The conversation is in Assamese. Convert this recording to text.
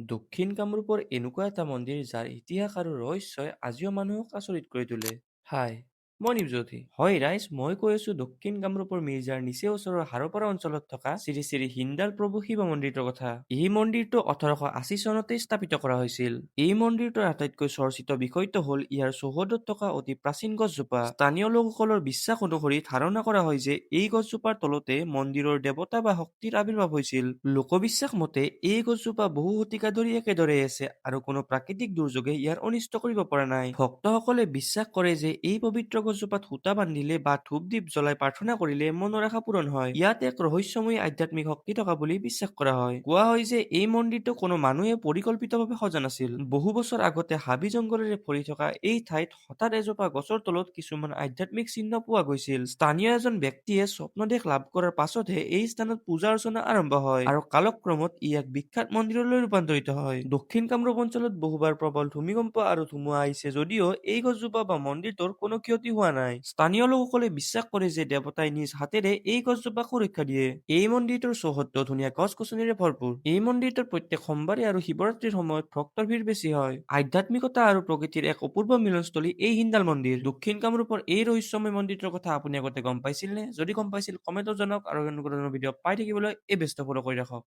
দক্ষিণ কামৰূপৰ এনেকুৱা এটা মন্দিৰ যাৰ ইতিহাস আৰু ৰহস্যই আজিও মানুহক আচৰিত কৰি তোলে। হাই, মই নিপজ্যোতি। হয় ৰাইজ, মই কৈ আছো দক্ষিণ কামৰূপৰ মিৰ্জাৰ নিচেই ওচৰৰ হাৰপাৰা অঞ্চলত থকা শ্ৰী শ্ৰী হিন্দাল প্ৰভু শিৱ মন্দিৰটোৰ কথা। এই মন্দিৰটো 1880 চনতেই স্থাপিত কৰা হৈছিল। এই মন্দিৰটোৰ আটাইতকৈ চৰ্চিত বিষয়টো হ'ল ইয়াৰ চৌহদত থকা অতি প্ৰাচীন গছজোপা। স্থানীয় লোকসকলৰ বিশ্বাস অনুসৰি ধাৰণা কৰা হয় যে এই গছজোপাৰ তলতে মন্দিৰৰ দেৱতা বা শক্তিৰ আবিৰ্ভাৱ হৈছিল। লোকবিশ্বাস মতে এই গছজোপা বহু শতিকা ধৰি একেদৰে আছে আৰু কোনো প্ৰাকৃতিক দুৰ্যোগে ইয়াৰ অনিষ্ট কৰিব পৰা নাই। ভক্তসকলে বিশ্বাস কৰে যে এই পবিত্ৰ গছজোপাত সূতা বান্ধিলে বা ধূপ দীপ জ্বলাই প্ৰাৰ্থনা কৰিলে মনৰ আশা পূৰণ হয়। ইয়াত এক ৰহস্যময়ী আধ্যাত্মিক শক্তি থকা বুলি বিশ্বাস কৰা হয়। কোৱা হয় যে এই মন্দিৰটো কোনো মানুহে পৰিকল্পিতভাৱে সজা নাছিল। বহু বছৰ আগতে হাবি জংঘলেৰে ভৰি থকা এই ঠাইত হঠাৎ এজোপা গছৰ তলত কিছুমান আধ্যাত্মিক চিহ্ন পোৱা গৈছিল। স্থানীয় এজন ব্যক্তিয়ে স্বপ্নদেশ লাভ কৰাৰ পাছতহে এই স্থানত পূজা অৰ্চনা আৰম্ভ হয় আৰু কালক্ৰমত ই এক বিখ্যাত মন্দিৰলৈ ৰূপান্তৰিত হয়। দক্ষিণ কামৰূপ অঞ্চলত বহুবাৰ প্ৰবল ভূমিকম্প আৰু ধুমুহা আহিছে যদিও এই গছজোপা বা মন্দিৰটোৰ কোনো ক্ষতি হোৱা নাই। স্থানীয় লোকসকলে বিশ্বাস কৰে যে দেৱতাই নিজ হাতেৰে এই গছজোপাক সুৰক্ষা দিয়ে। এই মন্দিৰটোৰ চৌহদটো ধুনীয়া গছ-গছনিৰে ভৰপূৰ। এই মন্দিৰটোৰ প্ৰত্যেক সোমবাৰে আৰু শিৱৰাত্ৰিৰ সময়ত ভক্তৰ ভিৰ বেছি হয়। আধ্যাত্মিকতা আৰু প্ৰকৃতিৰ এক অপূৰ্ব মিলনস্থলী এই হিন্দাল মন্দিৰ। দক্ষিণ কামৰূপৰ এই ৰহস্যময় মন্দিৰটোৰ কথা আপুনি আগতে গম পাইছিল নে? যদি গম পাইছিল কমেণ্টত জনাওক আৰু এনেকুৱা ধৰণৰ ভিডিঅ' পাই থাকিবলৈ এই বেষ্ট ফলো কৰি ৰাখক।